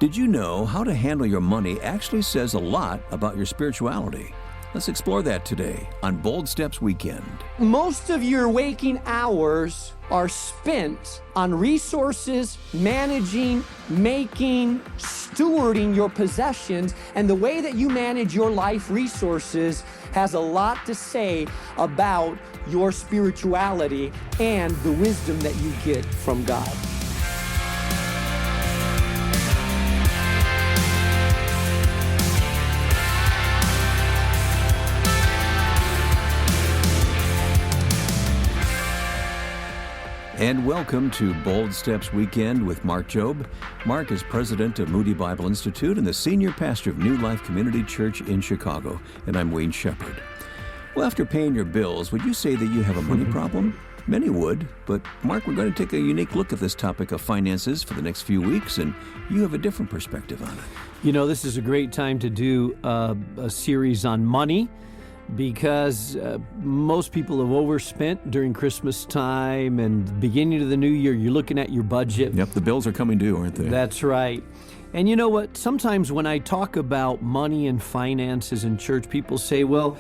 Did you know how to handle your money actually says a lot about your spirituality? Let's explore that today on Bold Steps Weekend. Most of your waking hours are spent on resources, managing, making, stewarding your possessions, and the way that you manage your life resources has a lot to say about your spirituality and the wisdom that you get from God. And welcome to Bold Steps Weekend with Mark Jobe. Mark is president of Moody Bible Institute and the senior pastor of New Life Community Church in Chicago. And I'm Wayne Shepherd. Well, after paying your bills, would you say that you have a money problem? Many would, but Mark, we're going to take a unique look at this topic of finances for the next few weeks, and you have a different perspective on it. You know, this is a great time to do a series on money, because most people have overspent during Christmas time and beginning of the new year. You're looking at your budget. Yep, the bills are coming due, aren't they? That's right. And you know what? Sometimes when I talk about money and finances in church, people say, well,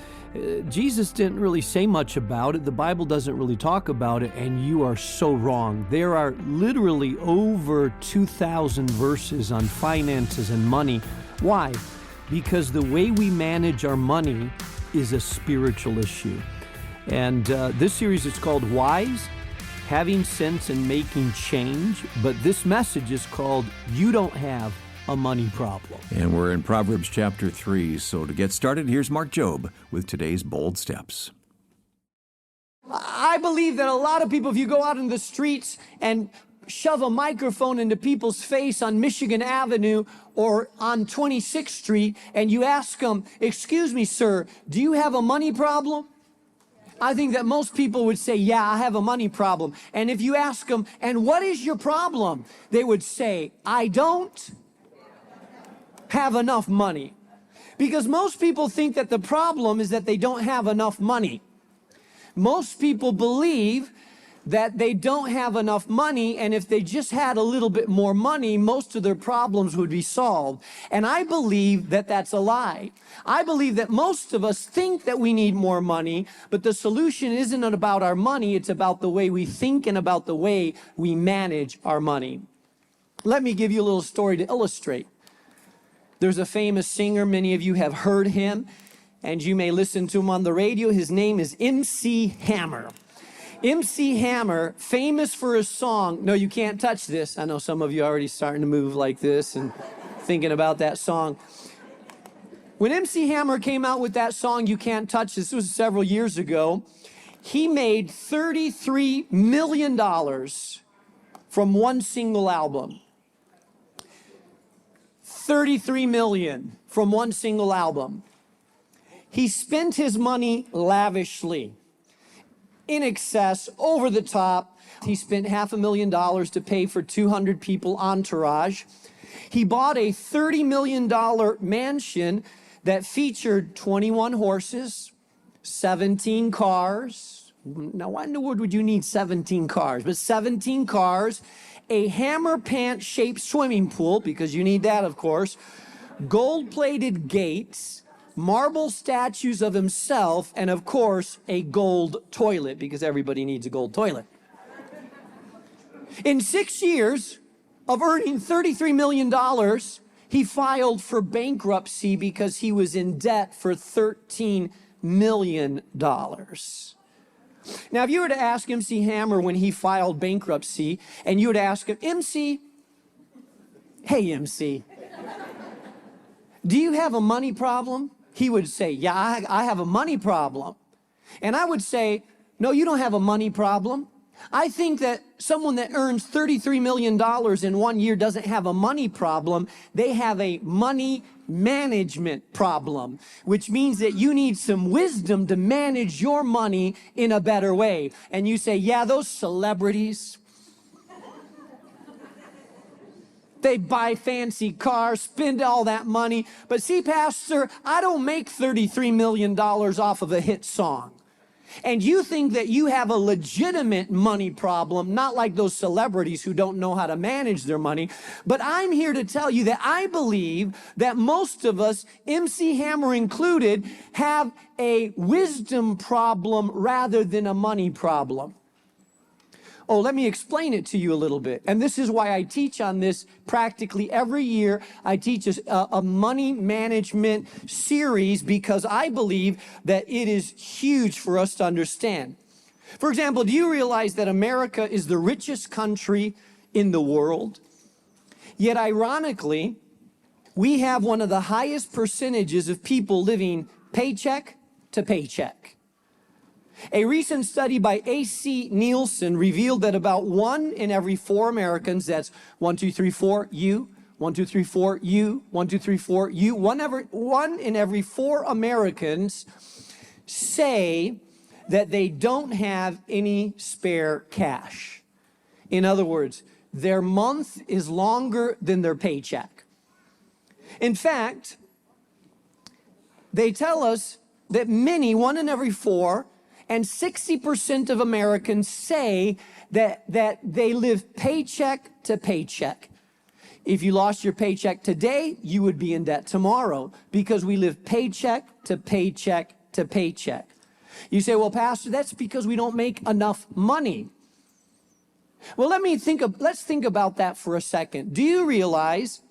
Jesus didn't really say much about it. The Bible doesn't really talk about it. And you are so wrong. There are literally over 2,000 verses on finances and money. Why? Because the way we manage our money is a spiritual issue. And this series is called Wise, Having Sense and Making Change. But this message is called You Don't Have a Money Problem. And we're in Proverbs chapter 3. So to get started, here's Mark Jobe with today's Bold Steps. I believe that a lot of people, if you go out in the streets and shove a microphone into people's face on Michigan Avenue or on 26th Street, and you ask them, excuse me, sir, do you have a money problem? I think that most people would say, yeah, I have a money problem. And if you ask them, and what is your problem? They would say, I don't have enough money. Because most people think that the problem is that they don't have enough money. Most people believe that they don't have enough money, and if they just had a little bit more money, most of their problems would be solved. And I believe that that's a lie. I believe that most of us think that we need more money, but the solution isn't about our money, it's about the way we think and about the way we manage our money. Let me give you a little story to illustrate. There's a famous singer, many of you have heard him, and you may listen to him on the radio. His name is MC Hammer. MC Hammer, famous for his song, No, You Can't Touch This. I know some of you are already starting to move like this and thinking about that song. When MC Hammer came out with that song, You Can't Touch This, this was several years ago, he made $33 million from one single album. 33 million from one single album. He spent his money lavishly, in excess, over the top. He spent $500,000 to pay for 200 people entourage. He bought a $30 million mansion that featured 21 horses, 17 cars. Now, why in the world would you need 17 cars? But 17 cars, a hammer pant-shaped swimming pool, because you need that, of course, gold-plated gates, marble statues of himself, and of course, a gold toilet, because everybody needs a gold toilet. In 6 years of earning $33 million, he filed for bankruptcy because he was in debt for $13 million. Now, if you were to ask MC Hammer when he filed bankruptcy, and you would ask him, MC, hey, MC, do you have a money problem? He would say, yeah, I have a money problem. And I would say, no, you don't have a money problem. I think that someone that earns $33 million in 1 year doesn't have a money problem. They have a money management problem, which means that you need some wisdom to manage your money in a better way. And you say, yeah, those celebrities, they buy fancy cars, spend all that money. But see, Pastor, I don't make $33 million off of a hit song. and you think that you have a legitimate money problem, not like those celebrities who don't know how to manage their money. But I'm here to tell you that I believe that most of us, MC Hammer included, have a wisdom problem rather than a money problem. Oh, let me explain it to you a little bit. And this is why I teach on this practically every year. I teach a money management series because I believe that it is huge for us to understand. For example, do you realize that America is the richest country in the world? Yet ironically, we have one of the highest percentages of people living paycheck to paycheck. A recent study by A.C. Nielsen revealed that about 1 in every 4 Americans, that's 1, 2, 3, 4, you, 1, 2, 3, 4, you, 1, 2, 3, 4, you, 1 in every 4 Americans say that they don't have any spare cash. In other words, their month is longer than their paycheck. In fact, they tell us that many, 1 in every 4, and 60% of Americans say that they live paycheck to paycheck. If you lost your paycheck today, you would be in debt tomorrow because we live paycheck to paycheck to paycheck. You say, well, Pastor, that's because we don't make enough money. Well, let's think about that for a second. Do you realize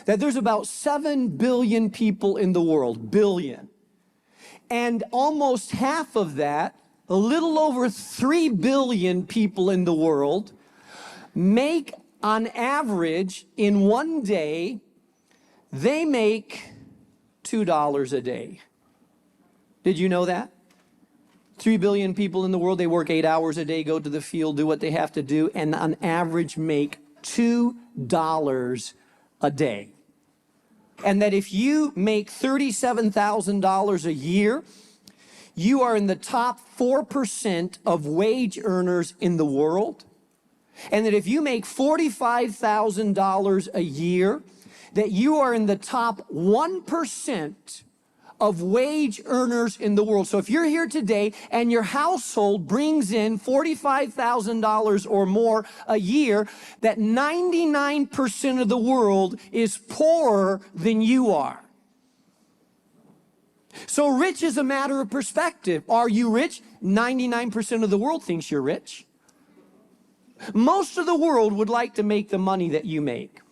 that there's about 7 billion people in the world, billion? And almost half of that, a little over 3 billion people in the world, make on average in one day, they make $2 a day. Did you know that? 3 billion people in the world, they work 8 hours a day, go to the field, do what they have to do, and on average make $2 a day. And that if you make $37,000 a year, you are in the top 4% of wage earners in the world. And that if you make $45,000 a year, that you are in the top 1% of wage earners in the world. So if you're here today and your household brings in $45,000 or more a year, that 99% of the world is poorer than you are. So rich is a matter of perspective. Are you rich? 99% of the world thinks you're rich. Most of the world would like to make the money that you make.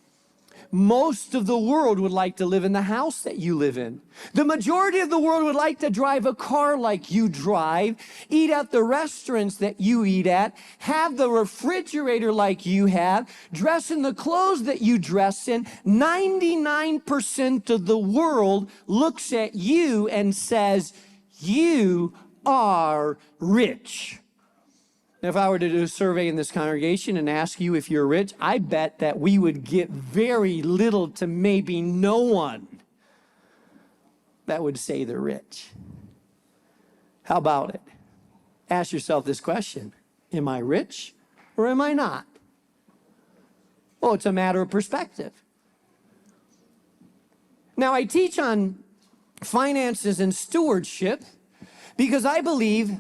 Most of the world would like to live in the house that you live in. The majority of the world would like to drive a car like you drive, eat at the restaurants that you eat at, have the refrigerator like you have, dress in the clothes that you dress in. 99% of the world looks at you and says, you are rich. If I were to do a survey in this congregation and ask you if you're rich, I bet that we would get very little to maybe no one that would say they're rich. How about it? Ask yourself this question. Am I rich or am I not? Well, it's a matter of perspective. Now, I teach on finances and stewardship because I believe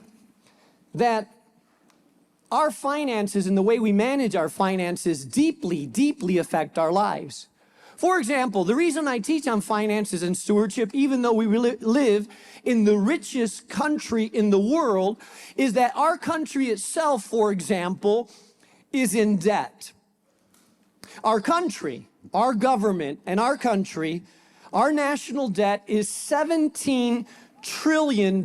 that our finances and the way we manage our finances deeply, deeply affect our lives. For example, the reason I teach on finances and stewardship, even though we live in the richest country in the world, is that our country itself, for example, is in debt. Our country, our government, and our country, our national debt is $17 trillion.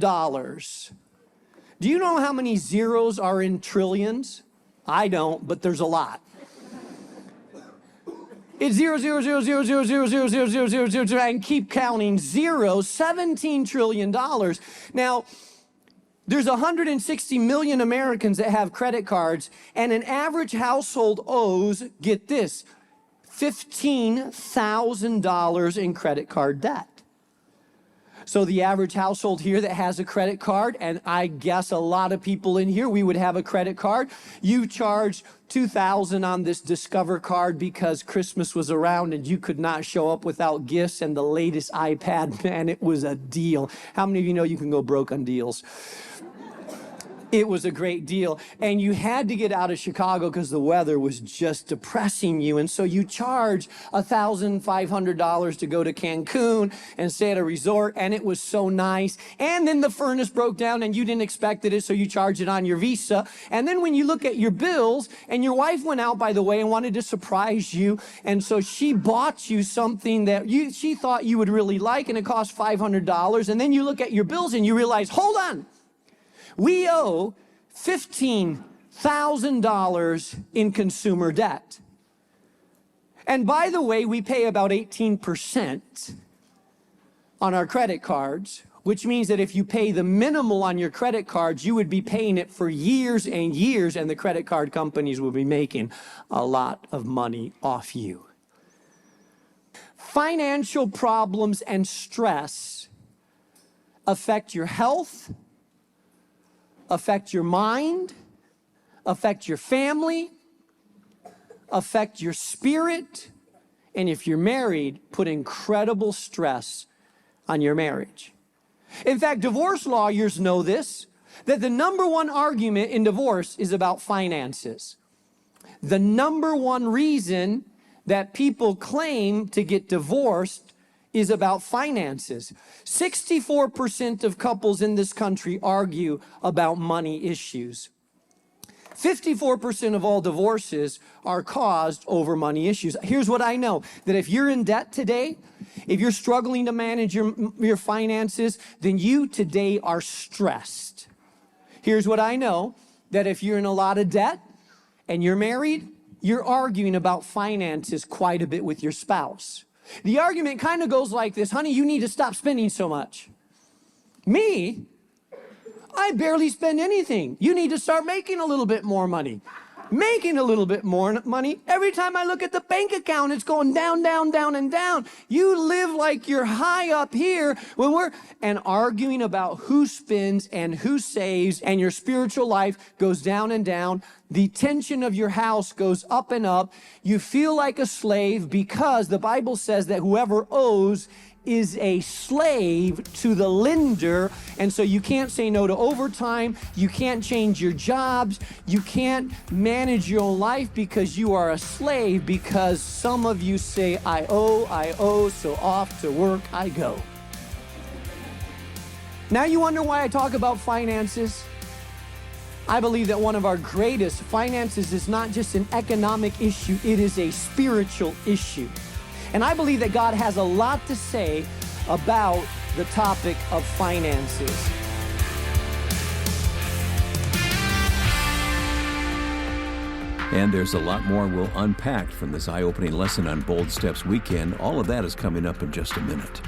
Do you know how many zeros are in trillions? I don't, but there's a lot. It's 0, 0, 0, 0, 0, 0, 0, 0, 0, 0, 0, 0, and keep counting zeros, $17 trillion. Now, there's 160 million Americans that have credit cards, and an average household owes, get this, $15,000 in credit card debt. So the average household here that has a credit card, and I guess a lot of people in here, we would have a credit card. You charge $2,000 on this Discover card because Christmas was around and you could not show up without gifts and the latest iPad. Man, it was a deal. How many of you know you can go broke on deals? It was a great deal. And you had to get out of Chicago because the weather was just depressing you. And so you charge $1,500 to go to Cancun and stay at a resort. And it was so nice. And then the furnace broke down and you didn't expect it. So you charge it on your Visa. And then when you look at your bills, and your wife went out, by the way, and wanted to surprise you. And so she bought you something that she thought you would really like, and it cost $500. And then you look at your bills and you realize, hold on. We owe $15,000 in consumer debt. And by the way, we pay about 18% on our credit cards, which means that if you pay the minimal on your credit cards, you would be paying it for years and years, and the credit card companies will be making a lot of money off you. Financial problems and stress affect your health, affect your mind, affect your family, affect your spirit, and if you're married, put incredible stress on your marriage. In fact, divorce lawyers know this, that the number one argument in divorce is about finances. The number one reason that people claim to get divorced is about finances. 64% of couples in this country argue about money issues. 54% of all divorces are caused over money issues. Here's what I know, that if you're in debt today, if you're struggling to manage your finances, then you today are stressed. Here's what I know, that if you're in a lot of debt and you're married, you're arguing about finances quite a bit with your spouse. The argument kind of goes like this: honey, you need to stop spending so much. Me? I barely spend anything. You need to start making a little bit more money. Making a little bit more money. Every time I look at the bank account, it's going down, down, down, and down. You live like you're high up here when we're arguing about who spends and who saves, and your spiritual life goes down and down. The tension of your house goes up and up. You feel like a slave because the Bible says that whoever owes is a slave to the lender. And so you can't say no to overtime. You can't change your jobs. You can't manage your own life because you are a slave, because some of you say, I owe, so off to work I go. Now you wonder why I talk about finances? I believe that one of our greatest finances is not just an economic issue, it is a spiritual issue. And I believe that God has a lot to say about the topic of finances. And there's a lot more we'll unpack from this eye-opening lesson on Bold Steps Weekend. All of that is coming up in just a minute.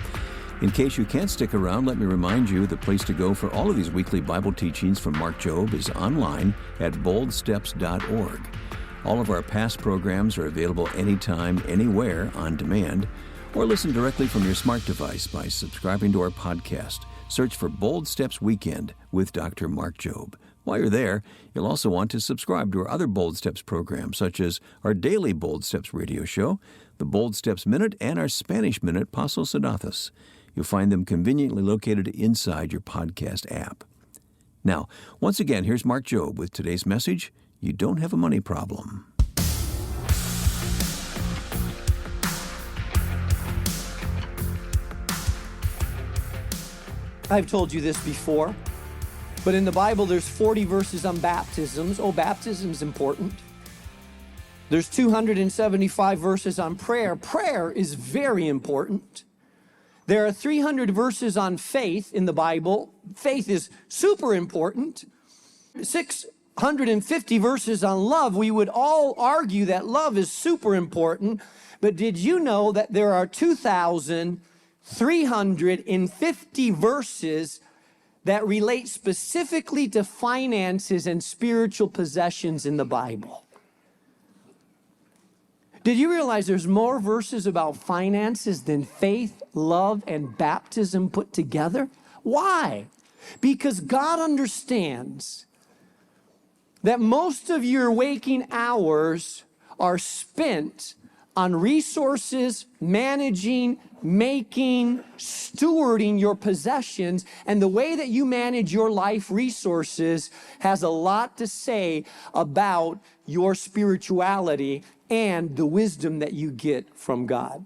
In case you can't stick around, let me remind you the place to go for all of these weekly Bible teachings from Mark Jobe is online at boldsteps.org. All of our past programs are available anytime, anywhere, on demand, or listen directly from your smart device by subscribing to our podcast. Search for Bold Steps Weekend with Dr. Mark Jobe. While you're there, you'll also want to subscribe to our other Bold Steps programs, such as our daily Bold Steps radio show, the Bold Steps Minute, and our Spanish Minute, Pasos Sedathos. You'll find them conveniently located inside your podcast app. Now, once again, here's Mark Jobe with today's message: you don't have a money problem. I've told you this before, but in the Bible there's 40 verses on baptisms. Oh, baptism's important. There's 275 verses on prayer. Prayer is very important. There are 300 verses on faith in the Bible. Faith is super important. 650 verses on love. We would all argue that love is super important, but did you know that there are 2,350 verses that relate specifically to finances and spiritual possessions in the Bible? Did you realize there's more verses about finances than faith, love, and baptism put together? Why? Because God understands that most of your waking hours are spent on resources, managing, making, stewarding your possessions, and the way that you manage your life resources has a lot to say about your spirituality and the wisdom that you get from God.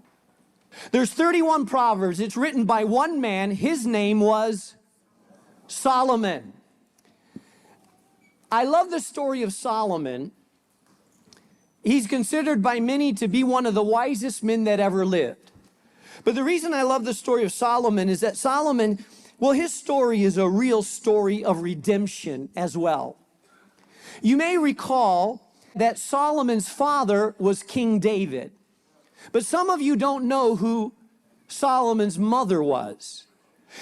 There's 31 Proverbs. It's written by one man. His name was Solomon. I love the story of Solomon. He's considered by many to be one of the wisest men that ever lived. But the reason I love the story of Solomon is that Solomon, well, his story is a real story of redemption as well. You may recall that Solomon's father was King David. But some of you don't know who Solomon's mother was.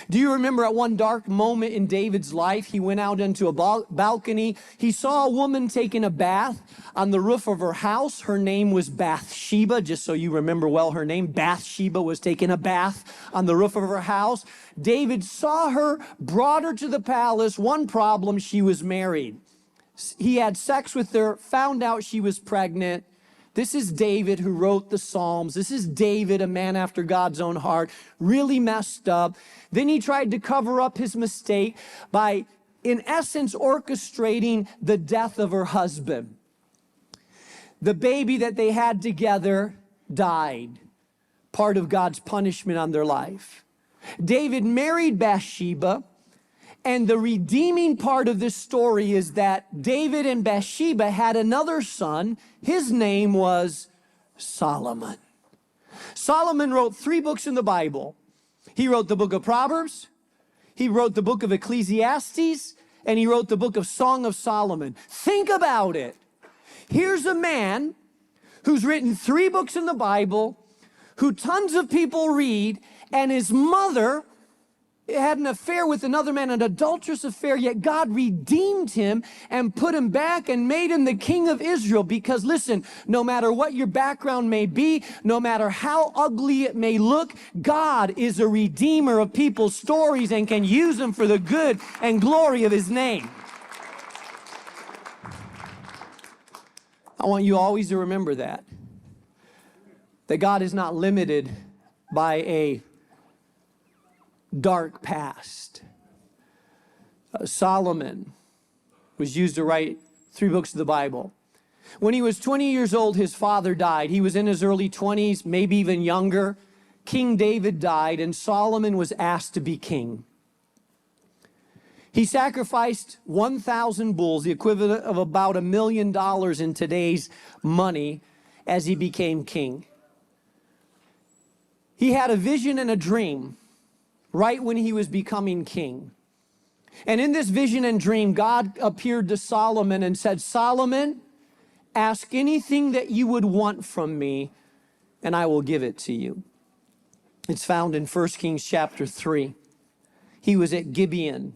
Do you remember at one dark moment in David's life, he went out into a balcony. He saw a woman taking a bath on the roof of her house. Her name was Bathsheba, just so you remember well her name. Bathsheba was taking a bath on the roof of her house. David saw her, brought her to the palace. One problem, she was married. He had sex with her, found out she was pregnant. This is David who wrote the Psalms. This is David, a man after God's own heart, really messed up. Then he tried to cover up his mistake by, in essence, orchestrating the death of her husband. The baby that they had together died, part of God's punishment on their life. David married Bathsheba, and the redeeming part of this story is that David and Bathsheba had another son. His name was Solomon. Solomon wrote 3 books in the Bible. He wrote the book of Proverbs, he wrote the book of Ecclesiastes, and he wrote the book of Song of Solomon. Think about it. Here's a man who's written 3 books in the Bible, who tons of people read, and his mother had an affair with another man, an adulterous affair, yet God redeemed him and put him back and made him the king of Israel. Because listen, no matter what your background may be, no matter how ugly it may look, God is a redeemer of people's stories and can use them for the good and glory of his name. I want you always to remember that God is not limited by a dark past. Solomon was used to write 3 books of the Bible. When he was 20 years old, his father died. He was in his early 20s, maybe even younger. King David died, and Solomon was asked to be king. He sacrificed 1,000 bulls, the equivalent of about $1 million in today's money, as he became king. He had a vision and a dream right when he was becoming king. And in this vision and dream, God appeared to Solomon and said, Solomon, ask anything that you would want from me, and I will give it to you. It's found in 1 Kings chapter 3. He was at Gibeon.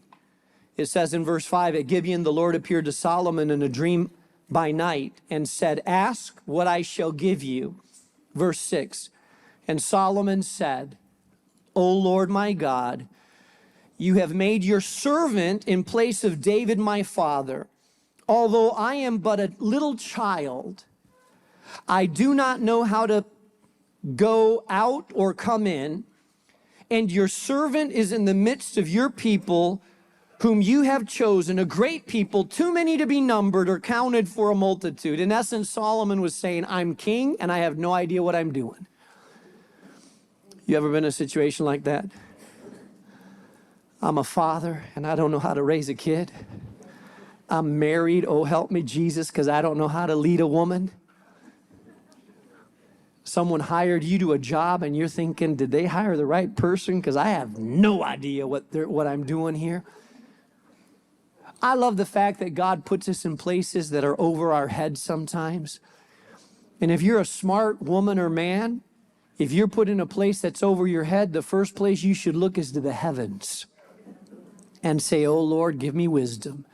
It says in verse 5, at Gibeon, the Lord appeared to Solomon in a dream by night and said, ask what I shall give you. Verse 6, and Solomon said, O Lord my God, you have made your servant in place of David my father. Although I am but a little child, I do not know how to go out or come in, and your servant is in the midst of your people, whom you have chosen, a great people, too many to be numbered or counted for a multitude. In essence, Solomon was saying, I'm king and I have no idea what I'm doing. You ever been in a situation like that? I'm a father and I don't know how to raise a kid. I'm married, oh help me Jesus, because I don't know how to lead a woman. Someone hired you to a job and you're thinking, did they hire the right person? Because I have no idea what I'm doing here. I love the fact that God puts us in places that are over our heads sometimes. And if you're a smart woman or man, if you're put in a place that's over your head, the first place you should look is to the heavens and say, oh Lord, give me wisdom.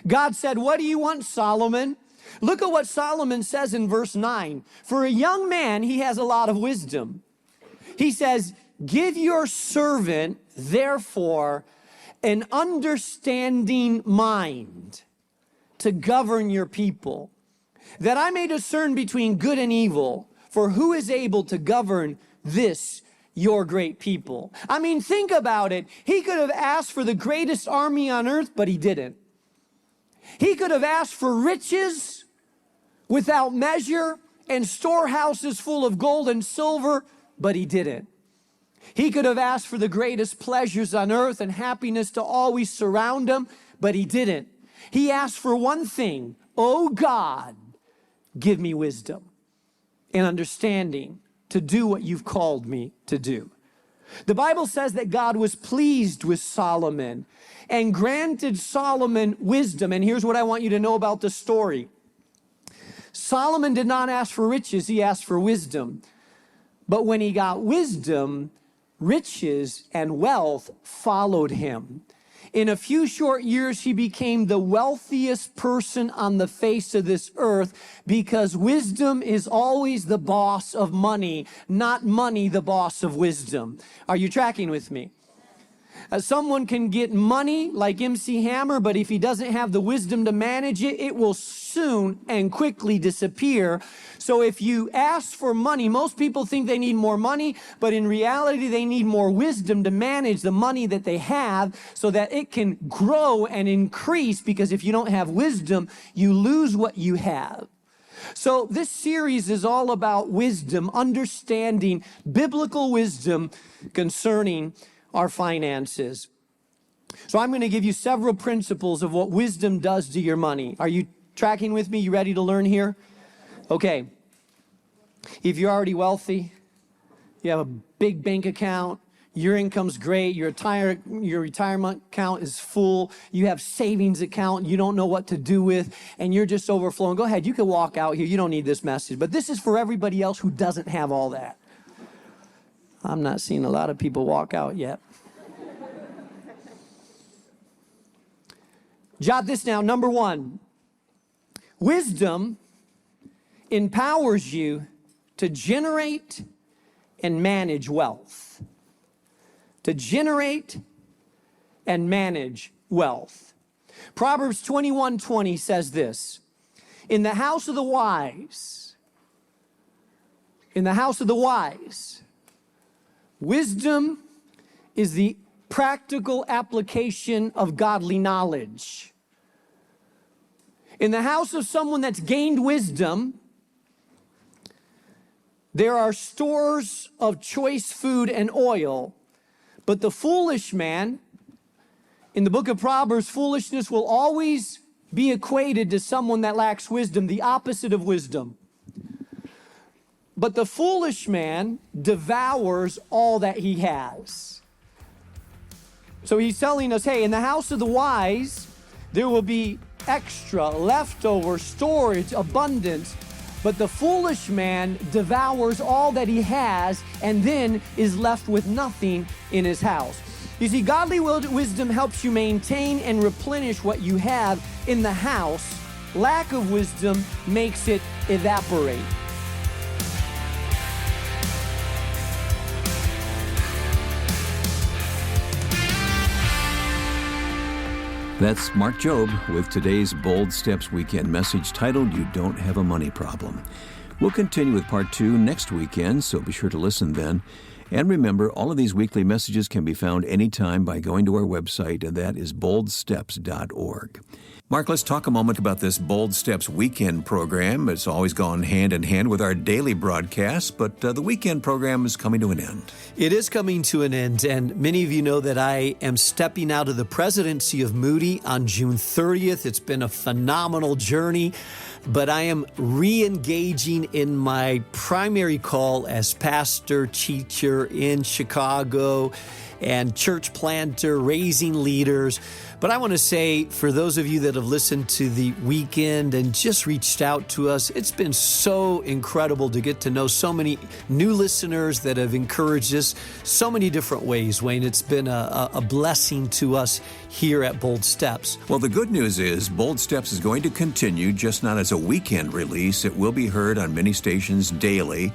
God said, what do you want, Solomon? Look at what Solomon says in verse 9. For a young man, he has a lot of wisdom. He says, give your servant, therefore, an understanding mind to govern your people, that I may discern between good and evil, for who is able to govern this your great people? I mean, think about it. He could have asked for the greatest army on earth, but he didn't. He could have asked for riches without measure and storehouses full of gold and silver, but he didn't. He could have asked for the greatest pleasures on earth and happiness to always surround him, but he didn't. He asked for one thing: oh God, give me wisdom and understanding to do what you've called me to do. The Bible says that God was pleased with Solomon and granted Solomon wisdom. And here's what I want you to know about the story. Solomon did not ask for riches, he asked for wisdom. But when he got wisdom, riches and wealth followed him. In a few short years, he became the wealthiest person on the face of this earth, because wisdom is always the boss of money, not money the boss of wisdom. Are you tracking with me? Someone can get money like MC Hammer, but if he doesn't have the wisdom to manage it, it will soon and quickly disappear. So if you ask for money, most people think they need more money, but in reality, they need more wisdom to manage the money that they have so that it can grow and increase, because if you don't have wisdom, you lose what you have. So this series is all about wisdom, understanding biblical wisdom concerning our finances. So I'm going to give you several principles of what wisdom does to your money. Are you tracking with me? You ready to learn here? Okay. If you're already wealthy, you have a big bank account, your income's great, your retirement account is full, you have savings account you don't know what to do with, and you're just overflowing. Go ahead, you can walk out here. You don't need this message. But this is for everybody else who doesn't have all that. I'm not seeing a lot of people walk out yet. Jot this down. Number one, wisdom empowers you to generate and manage wealth. To generate and manage wealth. Proverbs 21:20 says this: in the house of the wise, wisdom is the practical application of godly knowledge. In the house of someone that's gained wisdom, there are stores of choice food and oil. But the foolish man, in the book of Proverbs, foolishness will always be equated to someone that lacks wisdom, the opposite of wisdom. But the foolish man devours all that he has. So he's telling us, hey, in the house of the wise, there will be extra, leftover, storage, abundance. But the foolish man devours all that he has and then is left with nothing in his house. You see, godly wisdom helps you maintain and replenish what you have in the house. Lack of wisdom makes it evaporate. That's Mark Jobe with today's Bold Steps Weekend message titled, You Don't Have a Money Problem. We'll continue with part 2 next weekend, so be sure to listen then. And remember, all of these weekly messages can be found anytime by going to our website, and that is boldsteps.org. Mark, let's talk a moment about this Bold Steps Weekend program. It's always gone hand in hand with our daily broadcasts, but the weekend program is coming to an end. It is coming to an end, and many of you know that I am stepping out of the presidency of Moody on June 30th. It's been a phenomenal journey, but I am re-engaging in my primary call as pastor, teacher, here in Chicago and church planter, raising leaders. But I want to say, for those of you that have listened to the weekend and just reached out to us, it's been so incredible to get to know so many new listeners that have encouraged us so many different ways, Wayne. It's been a blessing to us here at Bold Steps. Well, the good news is Bold Steps is going to continue, just not as a weekend release. It will be heard on many stations daily.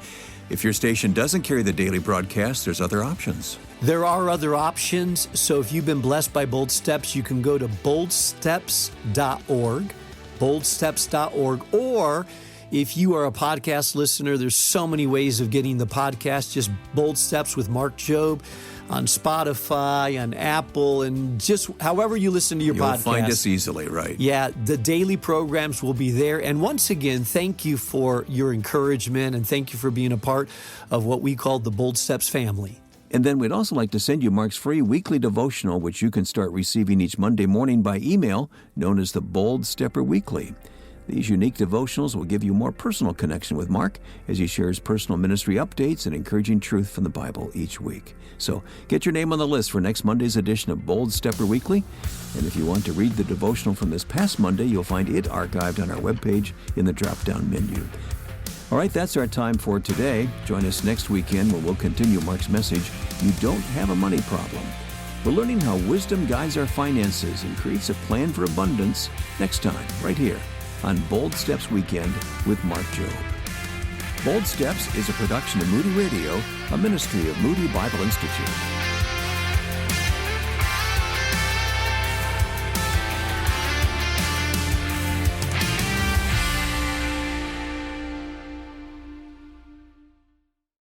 If your station doesn't carry the daily broadcast, there's other options. There are other options. So if you've been blessed by Bold Steps, you can go to boldsteps.org, boldsteps.org, or if you are a podcast listener, there's so many ways of getting the podcast. Just Bold Steps with Mark Jobe on Spotify, on Apple, and just however you listen to your podcast. You'll find us easily, right? Yeah, the daily programs will be there. And once again, thank you for your encouragement, and thank you for being a part of what we call the Bold Steps family. And then we'd also like to send you Mark's free weekly devotional, which you can start receiving each Monday morning by email, known as the Bold Stepper Weekly. These unique devotionals will give you more personal connection with Mark as he shares personal ministry updates and encouraging truth from the Bible each week. So get your name on the list for next Monday's edition of Bold Stepper Weekly. And if you want to read the devotional from this past Monday, you'll find it archived on our webpage in the drop-down menu. All right, that's our time for today. Join us next weekend where we'll continue Mark's message, You Don't Have a Money Problem. We're learning how wisdom guides our finances and creates a plan for abundance next time, right here on Bold Steps Weekend with Mark Jobe. Bold Steps is a production of Moody Radio, a ministry of Moody Bible Institute.